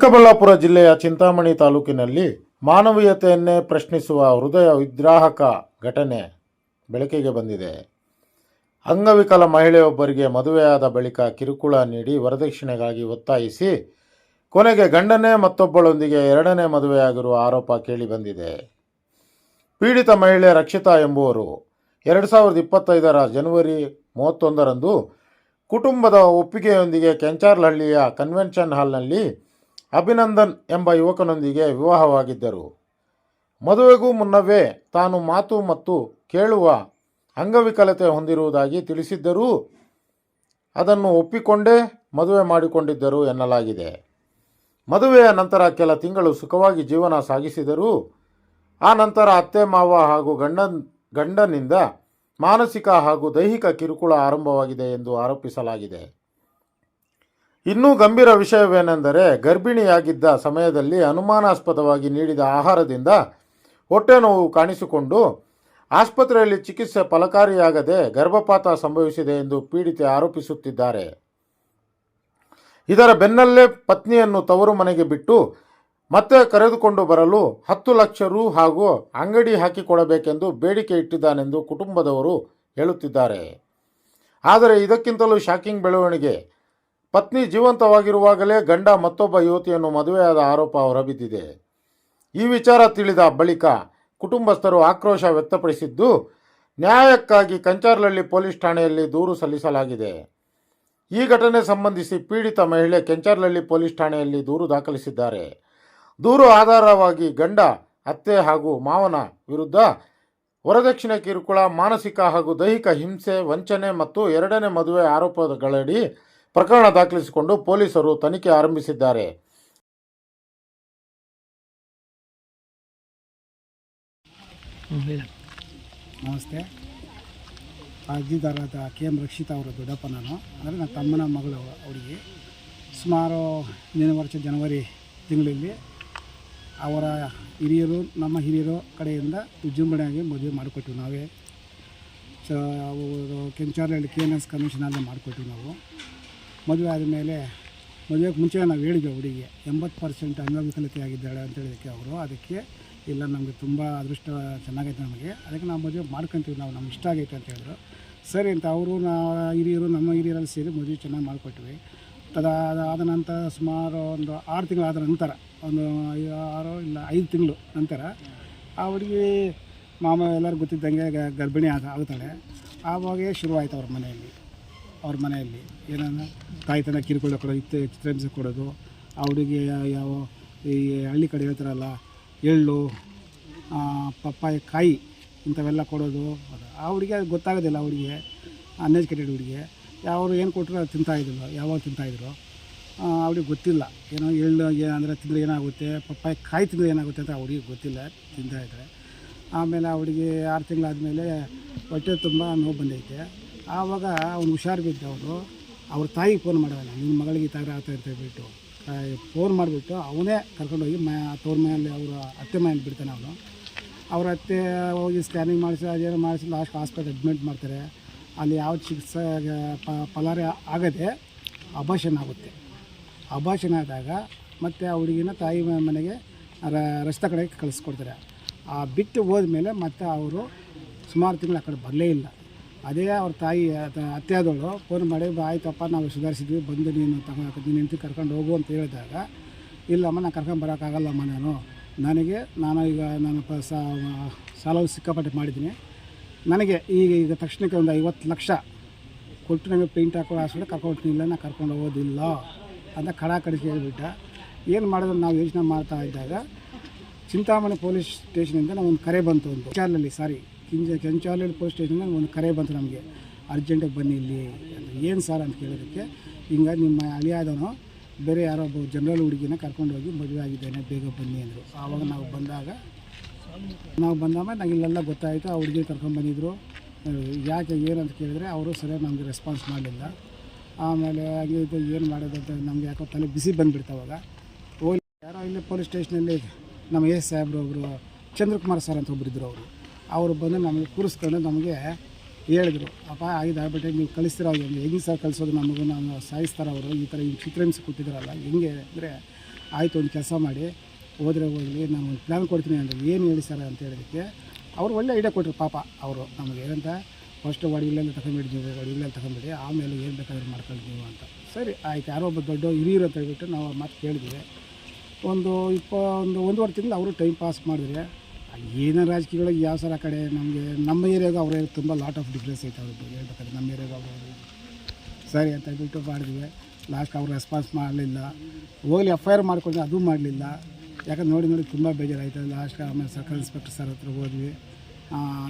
ಚಿಕ್ಕಬಳ್ಳಾಪುರ ಜಿಲ್ಲೆಯ ಚಿಂತಾಮಣಿ ತಾಲೂಕಿನಲ್ಲಿ ಮಾನವೀಯತೆಯನ್ನೇ ಪ್ರಶ್ನಿಸುವ ಹೃದಯ ವಿದ್ರಾವಕ ಘಟನೆ ಬೆಳಕಿಗೆ ಬಂದಿದೆ. ಅಂಗವಿಕಲ ಮಹಿಳೆಯೊಬ್ಬರಿಗೆ ಮದುವೆಯಾದ ಬಳಿಕ ಕಿರುಕುಳ ನೀಡಿ ವರದಕ್ಷಿಣೆಗಾಗಿ ಒತ್ತಾಯಿಸಿ ಕೊನೆಗೆ ಗಂಡನೇ ಮತ್ತೊಬ್ಬಳೊಂದಿಗೆ ಎರಡನೇ ಮದುವೆಯಾಗಿರುವ ಆರೋಪ ಕೇಳಿಬಂದಿದೆ. ಪೀಡಿತ ಮಹಿಳೆ ರಕ್ಷಿತಾ ಎಂಬುವರು 2025 ಜನವರಿ 31ರಂದು ಕುಟುಂಬದ ಒಪ್ಪಿಗೆಯೊಂದಿಗೆ ಕೆಂಚಾರ್ಲಹಳ್ಳಿಯ ಕನ್ವೆನ್ಷನ್ ಹಾಲ್ನಲ್ಲಿ ಅಭಿನಂದನ್ ಎಂಬ ಯುವಕನೊಂದಿಗೆ ವಿವಾಹವಾಗಿದ್ದರು. ಮದುವೆಗೂ ಮುನ್ನವೇ ತಾನು ಮಾತು ಮತ್ತು ಕೇಳುವ ಅಂಗವಿಕಲತೆ ಹೊಂದಿರುವುದಾಗಿ ತಿಳಿಸಿದ್ದರೂ ಅದನ್ನು ಒಪ್ಪಿಕೊಂಡೇ ಮದುವೆ ಮಾಡಿಕೊಂಡಿದ್ದರು ಎನ್ನಲಾಗಿದೆ. ಮದುವೆಯ ನಂತರ ಕೆಲ ತಿಂಗಳು ಸುಖವಾಗಿ ಜೀವನ ಸಾಗಿಸಿದರೂ ಆ ನಂತರ ಅತ್ತೆ ಮಾವ ಹಾಗೂ ಗಂಡನಿಂದ ಮಾನಸಿಕ ಹಾಗೂ ದೈಹಿಕ ಕಿರುಕುಳ ಆರಂಭವಾಗಿದೆ ಎಂದು ಆರೋಪಿಸಲಾಗಿದೆ. ಇನ್ನೂ ಗಂಭೀರ ವಿಷಯವೇನೆಂದರೆ, ಗರ್ಭಿಣಿಯಾಗಿದ್ದ ಸಮಯದಲ್ಲಿ ಅನುಮಾನಾಸ್ಪದವಾಗಿ ನೀಡಿದ ಆಹಾರದಿಂದ ಹೊಟ್ಟೆ ನೋವು ಕಾಣಿಸಿಕೊಂಡು ಆಸ್ಪತ್ರೆಯಲ್ಲಿ ಚಿಕಿತ್ಸೆ ಫಲಕಾರಿಯಾಗದೆ ಗರ್ಭಪಾತ ಸಂಭವಿಸಿದೆ ಎಂದು ಪೀಡಿತೆ ಆರೋಪಿಸುತ್ತಿದ್ದಾರೆ. ಇದರ ಬೆನ್ನಲ್ಲೇ ಪತ್ನಿಯನ್ನು ತವರು ಮನೆಗೆ ಬಿಟ್ಟು ಮತ್ತೆ ಕರೆದುಕೊಂಡು ಬರಲು 10 ಲಕ್ಷ ರು ಹಾಗೂ ಅಂಗಡಿ ಹಾಕಿಕೊಡಬೇಕೆಂದು ಬೇಡಿಕೆ ಇಟ್ಟಿದ್ದಾನೆಂದು ಕುಟುಂಬದವರು ಹೇಳುತ್ತಿದ್ದಾರೆ. ಆದರೆ ಇದಕ್ಕಿಂತಲೂ ಶಾಕಿಂಗ್ ಬೆಳವಣಿಗೆ, ಪತ್ನಿ ಜೀವಂತವಾಗಿರುವಾಗಲೇ ಗಂಡ ಮತ್ತೊಬ್ಬ ಯುವತಿಯನ್ನು ಮದುವೆಯಾದ ಆರೋಪ ಹೊರಬಿದ್ದಿದೆ. ಈ ವಿಚಾರ ತಿಳಿದ ಬಳಿಕ ಕುಟುಂಬಸ್ಥರು ಆಕ್ರೋಶ ವ್ಯಕ್ತಪಡಿಸಿದ್ದು, ನ್ಯಾಯಕ್ಕಾಗಿ ಕೆಂಚಾರ್ಲಹಳ್ಳಿ ಪೊಲೀಸ್ ಠಾಣೆಯಲ್ಲಿ ದೂರು ಸಲ್ಲಿಸಲಾಗಿದೆ. ಈ ಘಟನೆ ಸಂಬಂಧಿಸಿ ಪೀಡಿತ ಮಹಿಳೆ ಕೆಂಚಾರ್ಲಹಳ್ಳಿ ಪೊಲೀಸ್ ಠಾಣೆಯಲ್ಲಿ ದೂರು ದಾಖಲಿಸಿದ್ದಾರೆ. ದೂರು ಆಧಾರವಾಗಿ ಗಂಡ, ಅತ್ತೆ ಹಾಗೂ ಮಾವನ ವಿರುದ್ಧ ವರದಕ್ಷಿಣೆ ಕಿರುಕುಳ, ಮಾನಸಿಕ ಹಾಗೂ ದೈಹಿಕ ಹಿಂಸೆ, ವಂಚನೆ ಮತ್ತು ಎರಡನೇ ಮದುವೆ ಆರೋಪಗಳಡಿ ಪ್ರಕರಣ ದಾಖಲಿಸಿಕೊಂಡು ಪೊಲೀಸರು ತನಿಖೆ ಆರಂಭಿಸಿದ್ದಾರೆ. ನಮಸ್ತೆ. ಅರ್ಜಿದಾರರಾದ KM ರಕ್ಷಿತಾ ಅವರ ದೊಡ್ಡಪ್ಪ ನಾನು. ಅಂದರೆ ನನ್ನ ತಮ್ಮನ ಮಗಳು. ಅವರಿಗೆ ಸುಮಾರು ಹಿಂದಿನ ವರ್ಷ ಜನವರಿ ತಿಂಗಳಲ್ಲಿ ಅವರ ಹಿರಿಯರು, ನಮ್ಮ ಹಿರಿಯರು ಕಡೆಯಿಂದ ವಿಜೃಂಭಣೆಯಾಗಿ ಮದುವೆ ಮಾಡಿಕೊಟ್ಟಿವಿ. ನಾವೇ ಅವರು ಕೆಂಚಾರ್ಲಹಳ್ಳಿ KNS ಕನ್ವೆನ್ಷನಲ್ಲೇ ಮಾಡಿಕೊಟ್ಟಿವಿ. ನಾವು ಮದುವೆ ಆದಮೇಲೆ, ಮದುವೆಗೆ ಮುಂಚೆ ನಾವು ಹೇಳಿದ್ವಿ ಅವರಿಗೆ 80% ಅಂಗವಿಕಲತೆ ಆಗಿದ್ದಾಳೆ ಅಂತ ಹೇಳಿದಕ್ಕೆ ಅವರು ಅದಕ್ಕೆ ಇಲ್ಲ, ನಮಗೆ ತುಂಬ ಅದೃಷ್ಟ ಚೆನ್ನಾಗೈತೆ ನಮಗೆ, ಅದಕ್ಕೆ ನಾವು ಮದುವೆ ಮಾಡ್ಕೊತೀವಿ, ನಮ್ಗೆ ಇಷ್ಟ ಆಗೈತೆ ಅಂತ ಹೇಳಿದ್ರು. ಸರಿ ಅಂತ ಅವರು ಹಿರಿಯರು, ನಮ್ಮ ಹಿರಿಯರಲ್ಲಿ ಸೇರಿ ಮದುವೆ ಚೆನ್ನಾಗಿ ಮಾಡಿಕೊಟ್ವಿ. ಅದಾದ ನಂತರ ಸುಮಾರು ಒಂದು 6 ತಿಂಗಳಾದ ನಂತರ, ಒಂದು 6 ಇಲ್ಲ 5 ತಿಂಗಳು ನಂತರ ಆ ಹುಡುಗಿ ಮಾಮ ಎಲ್ಲರೂ ಗೊತ್ತಿದ್ದಂಗೆ ಗರ್ಭಿಣಿ ಆಗುತ್ತಾಳೆ. ಆವಾಗೇ ಶುರುವಾಯಿತು ಅವ್ರ ಮನೆಯಲ್ಲಿ ಏನಂದ್ರೆ ತಾಯ್ತನ ಕಿರುಕುಳ ಕೊಡೋದು, ಚಿತ್ರಹಿಂಸೆ ಕೊಡೋದು. ಆ ಹುಡುಗಿ ಯಾವ ಈ ಹಳ್ಳಿ ಕಡೆ ಹೇಳ್ತಾರಲ್ಲ, ಎಳ್ಳು, ಪಪ್ಪಾಯ ಕಾಯಿ ಇಂಥವೆಲ್ಲ ಕೊಡೋದು. ಆ ಹುಡುಗಿ ಅದು ಗೊತ್ತಾಗೋದಿಲ್ಲ. ಆ ಹುಡುಗಿ ಅನ್ಎಜುಕೇಟೆಡ್ ಹುಡುಗಿ. ಯಾವರು ಏನು ಕೊಟ್ಟರು ಅದು ತಿಂತಾಯಿದ್ದಿಲ್ಲ, ಯಾವಾಗ ತಿಂತಾಯಿದ್ರು ಅವ್ರಿಗೆ ಗೊತ್ತಿಲ್ಲ. ಏನೋ ಎಳ್ಳು ಅಂದರೆ ತಿಂದರೆ ಏನಾಗುತ್ತೆ, ಪಪ್ಪಾಯ ಕಾಯಿ ತಿಂದರೆ ಏನಾಗುತ್ತೆ ಅಂತ ಆ ಹುಡುಗಿಗೆ ಗೊತ್ತಿಲ್ಲ, ತಿಂತಾಯಿದ್ರೆ. ಆಮೇಲೆ ಆ ಹುಡುಗಿ 6 ತಿಂಗಳಾದಮೇಲೆ ಹೊಟ್ಟೆ ತುಂಬ ನೋವು ಬಂದೈತೆ. ಆವಾಗ ಅವ್ನು ಹುಷಾರು ಬಿದ್ದು ಅವ್ರ ತಾಯಿಗೆ ಫೋನ್ ಮಾಡೋಲ್ಲ, ನಿಮ್ಮ ಮಗಳಿಗೆ ಈ ಥರ ಆಗ್ತಾ ಅಂತ ಹೇಳ್ಬಿಟ್ಟು ಫೋನ್ ಮಾಡಿಬಿಟ್ಟು ಅವನೇ ಕರ್ಕೊಂಡೋಗಿ ತವ್ರ ಮನೆಯಲ್ಲಿ ಅವರ ಅತ್ತೆ ಮನೆಯಲ್ಲಿ ಬಿಡ್ತಾನೆ. ಅವನು ಅವ್ರ ಅತ್ತೆ ಹೋಗಿ ಸ್ಕ್ಯಾನಿಂಗ್ ಮಾಡಿಸಿ ಅದೇನೋ ಮಾಡಿಸಿ ಲಾಸ್ಟ್ ಹಾಸ್ಪಿಟಲ್ ಅಡ್ಮಿಟ್ ಮಾಡ್ತಾರೆ. ಅಲ್ಲಿ ಯಾವ ಚಿಕಿತ್ಸೆ ಫಲಾರಿ ಆಗದೆ ಅಬಾರ್ಷನ್ ಆಗುತ್ತೆ. ಅಬಾರ್ಷನ್ ಆದಾಗ ಮತ್ತು ಆ ಹುಡುಗಿನ ತಾಯಿ ಮನೆಗೆ ರಸ್ತೆ ಕಡೆಗೆ ಕಳಿಸ್ಕೊಡ್ತಾರೆ. ಆ ಬಿಟ್ಟು ಹೋದ್ಮೇಲೆ ಮತ್ತೆ ಅವರು ಸುಮಾರು ತಿಂಗಳು ಆ ಕಡೆ ಬರಲೇ ಇಲ್ಲ. ಅದೇ ಅವ್ರ ತಾಯಿ ಅತ್ತೆ ಆದವಳು ಫೋನ್ ಮಾಡಿ, ಆಯ್ತಪ್ಪ ನಾವು ಸುಧಾರಿಸಿದ್ವಿ, ಬಂದು ನೀನು ನೀನು ಹೆಂಡತಿ ಕರ್ಕೊಂಡು ಹೋಗು ಅಂತ ಹೇಳಿದಾಗ, ಇಲ್ಲಮ್ಮ ನಾನು ಕರ್ಕೊಂಡು ಬರೋಕ್ಕಾಗಲ್ಲಮ್ಮ, ನಾನು ಈಗ ಸಾಲ ಸಿಕ್ಕಾಪಟ್ಟೆ ಮಾಡಿದ್ದೀನಿ, ನನಗೆ ಈಗ ತಕ್ಷಣಕ್ಕೆ ಒಂದು 50 ಲಕ್ಷ ಕೊಟ್ಟು ನನಗೆ ಪೇಂಟ್ ಹಾಕೊಳ್ಳೋ ಹಾಸ್ಪಿಟಲ್ ಕರ್ಕೊಂಡ್ಬಿಟ್ಟಿಲ್ಲ, ನಾನು ಕರ್ಕೊಂಡು ಹೋಗೋದಿಲ್ಲ ಅಂತ ಕಡಿಸಿ ಹೇಳ್ಬಿಟ್ಟ. ಏನು ಮಾಡಿದ್ರು ನಾವು ಯೋಚನೆ ಮಾಡ್ತಾ ಇದ್ದಾಗ ಚಿಂತಾಮಣಿ ಪೊಲೀಸ್ ಸ್ಟೇಷನಿಂದ ನಮಗೊಂದು ಕರೆ ಬಂತು. ಕೆಂಚಾರ್ಲಹಳ್ಳಿ ಪೊಲೀಸ್ ಸ್ಟೇಷನಿಂದ ಒಂದು ಕರೆ ಬಂತು ನಮಗೆ, ಅರ್ಜೆಂಟಾಗಿ ಬನ್ನಿ ಇಲ್ಲಿ. ಏನು ಸರ್ ಅಂತ ಕೇಳೋದಕ್ಕೆ, ಹಿಂಗಾಗಿ ನಿಮ್ಮ ಅಳಿಯಾದವನು ಬೇರೆ ಯಾರೋ ಒಬ್ಬ ಜನರಲ್ ಹುಡುಗಿನ ಕರ್ಕೊಂಡೋಗಿ ಮದುವೆ ಆಗಿದ್ದೇನೆ, ಬೇಗ ಬನ್ನಿ ಅಂದರು. ಆವಾಗ ನಾವು ಬಂದಾಗ ನಂಗೆ ಇಲ್ಲೆಲ್ಲ ಗೊತ್ತಾಯಿತು. ಆ ಹುಡುಗಿ ಕರ್ಕೊಂಡ್ಬಂದಿದ್ರು. ಯಾಕೆ ಏನು ಅಂತ ಕೇಳಿದ್ರೆ ಅವರು ಸರಿಯಾಗಿ ನಮಗೆ ರೆಸ್ಪಾನ್ಸ್ ಮಾಡಲಿಲ್ಲ. ಆಮೇಲೆ ಹಾಗೆ ಇದು ಏನು ಮಾಡೋದು ಅಂತ ನಮಗೆ ಯಾಕೋ ತಲೆ ಬಿಸಿ ಬಂದುಬಿಡ್ತಾವಾಗ ಹೋಗಿ ಯಾರೋ ಇಲ್ಲಿ ಪೊಲೀಸ್ ಸ್ಟೇಷನಲ್ಲಿ ನಮ್ಮ ಸಾಹೇಬ್ರು ಒಬ್ಬರು ಚಂದ್ರಕುಮಾರ್ ಸರ್ ಅಂತ ಒಬ್ಬರಿದ್ದರು. ಅವರು ಬಂದು ನಮಗೆ ಕೂರಿಸ್ಕೊಂಡು ನಮಗೆ ಹೇಳಿದ್ರು, ಅಪ್ಪ ಆಗಿದ್ದಾಗ್ಬಿಟ್ಟೆ ನೀವು ಕಳಿಸ್ತೀರ, ಹೆಂಗೆ ಸರ್ ಕಳಿಸೋದು, ನಾವು ಸಾಯಿಸ್ತಾರೆ ಅವರು, ಈ ಥರ ಚಿತ್ರಹಿಂಸೆ ಕೊಟ್ಟಿದ್ದಾರಲ್ಲ ಹೆಂಗೆ ಅಂದರೆ ಆಯಿತು ಒಂದು ಕೆಲಸ ಮಾಡಿ ಹೋದರೆ ಹೋಗಲಿ ನಾನು ಒಂದು ಪ್ಲ್ಯಾನ್ ಕೊಡ್ತೀನಿ ಅಂದರೆ ಏನು ಹೇಳಿ ಸರ್ ಅಂತ ಹೇಳಿದಕ್ಕೆ ಅವರು ಒಳ್ಳೆ ಐಡಿಯಾ ಕೊಟ್ಟರು ಪಾಪ ಅವರು ನಮಗೆ ಏನಂತ ಫಸ್ಟ್ ಒಡವಿಲ್ಲೆಲ್ಲ ತಗೊಂಬಿಡಿ ನೀವು ಒಡವಿಲ್ಲೆಲ್ಲ ತಗೊಂಬಿಡಿ ಆಮೇಲೆ ಏನು ಬೇಕಾದ್ರೂ ಮಾಡ್ಕೊಳ್ಳಿ ನೀವು ಅಂತ. ಸರಿ ಆಯ್ತು, ಯಾರೋ ಒಬ್ಬ ದೊಡ್ಡ ಹಿರಿಯರು ಅಂತ ಹೇಳ್ಬಿಟ್ಟು ನಾವು ಮಾತು ಕೇಳಿದ್ವಿ. ಒಂದೂವರೆ ತಿಂಗಳು ಅವರು ಟೈಮ್ ಪಾಸ್ ಮಾಡಿದ್ರೆ ಏನೋ ರಾಜಕೀಯಗಳಿಗೆ ಯಾವ ಸರ ಕಡೆ ನಮಗೆ ನಮ್ಮ ಏರಿಯಾಗ ಅವರೇ ತುಂಬ ಲಾಟ್ ಆಫ್ ಡಿಫ್ರೆನ್ಸ್ ಐತೆ ಅವ್ರದ್ದು ಹೇಳ್ಬೇಕಾದ್ರೆ ನಮ್ಮ ಏರಿಯಾಗ ಅವರು ಸರಿ ಅಂತ ಹೇಳ್ಬಿಟ್ಟು ಮಾಡಿದ್ವಿ. ಲಾಸ್ಟ್ ಅವ್ರು ರೆಸ್ಪಾನ್ಸ್ ಮಾಡಲಿಲ್ಲ, ಹೋಗಲಿ FIR ಮಾಡ್ಕೊಂಡ್ರೆ ಅದು ಮಾಡಲಿಲ್ಲ. ಯಾಕಂದ್ರೆ ನೋಡಿ ತುಂಬ ಬೇಜಾರಾಯಿತು. ಲಾಸ್ಟ್ ಆಮೇಲೆ ಸರ್ಕಲ್ ಇನ್ಸ್ಪೆಕ್ಟರ್ ಸರ್ ಹತ್ರ ಹೋದ್ವಿ,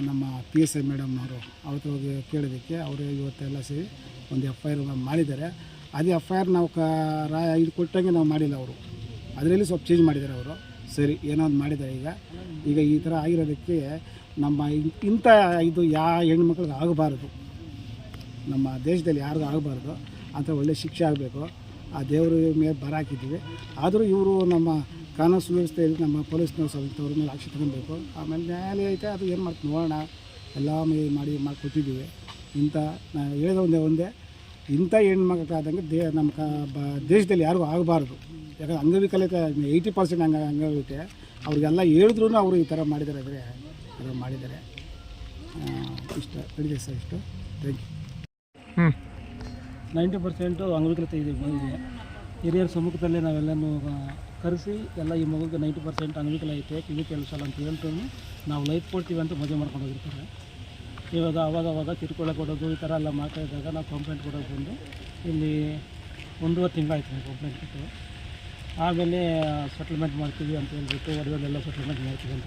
ನಮ್ಮ PSI ಮೇಡಮ್ ಅವ್ರ ಹತ್ರ ಹೋಗಿ ಕೇಳೋದಕ್ಕೆ ಅವರು ಇವತ್ತೆಲ್ಲ ಸೇರಿ ಒಂದು FIR ಮಾಡಿದ್ದಾರೆ. ಅದೇ FIR ನಾವು ಇದು ಕೊಟ್ಟಂಗೆ ನಾವು ಮಾಡಿಲ್ಲ, ಅವರು ಅದರಲ್ಲಿ ಸ್ವಲ್ಪ ಚೇಂಜ್ ಮಾಡಿದ್ದಾರೆ ಅವರು. ಸರಿ ಏನೋ ಒಂದು ಮಾಡಿದ್ದಾರೆ. ಈಗ ಈ ಥರ ಆಗಿರೋದಕ್ಕೆ ನಮ್ಮ ಇಂಥ ಇದು ಹೆಣ್ಮಕ್ಳಿಗೆ ಆಗಬಾರ್ದು, ನಮ್ಮ ದೇಶದಲ್ಲಿ ಯಾರಿಗೂ ಆಗಬಾರ್ದು ಅಂತ ಒಳ್ಳೆ ಶಿಕ್ಷೆ ಆಗಬೇಕು. ಆ ದೇವರು ಮೇಲೆ ಬರ ಹಾಕಿದ್ದೀವಿ. ಆದರೂ ಇವರು ನಮ್ಮ ಕಾನೂನು ಸುವ್ಯವಸ್ಥೆಯಲ್ಲಿ ನಮ್ಮ ಪೊಲೀಸ್ನವ್ರು ಸ್ವಲ್ಪ ಅವ್ರ ಮೇಲೆ ಆಕ್ಷನ್ ತಗೊಬೇಕು. ಆಮೇಲೆ ನ್ಯಾಯಾಲಯ ಐತೆ, ಅದು ಏನು ಮಾಡ್ತೀವಿ ನೋಡೋಣ. ಎಲ್ಲ ಮಾಡಿಕೊಟ್ಟಿದ್ದೀವಿ. ಇಂಥ ನಾನು ಹೇಳಿದ ಒಂದೇ ಇಂಥ ಹೆಣ್ಮಕ್ಳಾದಂಗೆ ನಮ್ಮ ದೇಶದಲ್ಲಿ ಯಾರಿಗೂ ಆಗಬಾರ್ದು. ಯಾಕಂದ್ರೆ ಅಂಗವಿಕಲತೆ 80% ಅಂಗವಿಕಲತೆ ಅವ್ರಿಗೆಲ್ಲ ಹೇಳಿದ್ರು ಅವರು ಈ ಥರ ಮಾಡಿದ್ದಾರೆ ಅಂದರೆ ಈ ಮಾಡಿದ್ದಾರೆ. ಇಷ್ಟ ಹೇಳಿದೆ ಸರ್, ಇಷ್ಟು ಥ್ಯಾಂಕ್ ಯು. 90% ಅಂಗವಿಕಲತೆ ಇದೆ ಮಗುವಿಗೆ. ಹಿರಿಯರ ಸಮ್ಮುಖದಲ್ಲೇ ನಾವೆಲ್ಲನೂ ಕರೆಸಿ ಎಲ್ಲ ಈ ಮಗುಗೆ 90% ಅಂಗವಿಕಲ ಐತೆ, ಕಿವಿ ಕೆಲಸಲ್ಲ ಅಂತ ಹೇಳ್ತಾನೆ ನಾವು ಲೈಫ್ ಕೊಡ್ತೀವಿ ಅಂತ ಮದುವೆ ಮಾಡ್ಕೊಂಡು ಹೋಗಿರ್ತಾರೆ. ಇವಾಗ ಅವಾಗ ಕಿರುಕುಳ ಕೊಡೋದು ಈ ಥರ ಎಲ್ಲ ಮಾಡ್ತಾ ಇದ್ದಾಗ ನಾವು ಕಂಪ್ಲೇಂಟ್ ಕೊಡೋದು ಬಂದು ಇಲ್ಲಿ 1.5 ತಿಂಗಳಾಯ್ತು ನಾವು ಕಂಪ್ಲೇಂಟ್ ಕೊಟ್ಟು. ಆಮೇಲೆ ಸೆಟಲ್ಮೆಂಟ್ ಮಾಡ್ತೀವಿ ಅಂತ ಹೇಳ್ಬಿಟ್ಟು ಒಡವೆಲ್ಲ ಸೆಟಲ್ಮೆಂಟ್ ಮಾಡ್ತೀವಿ ಅಂತ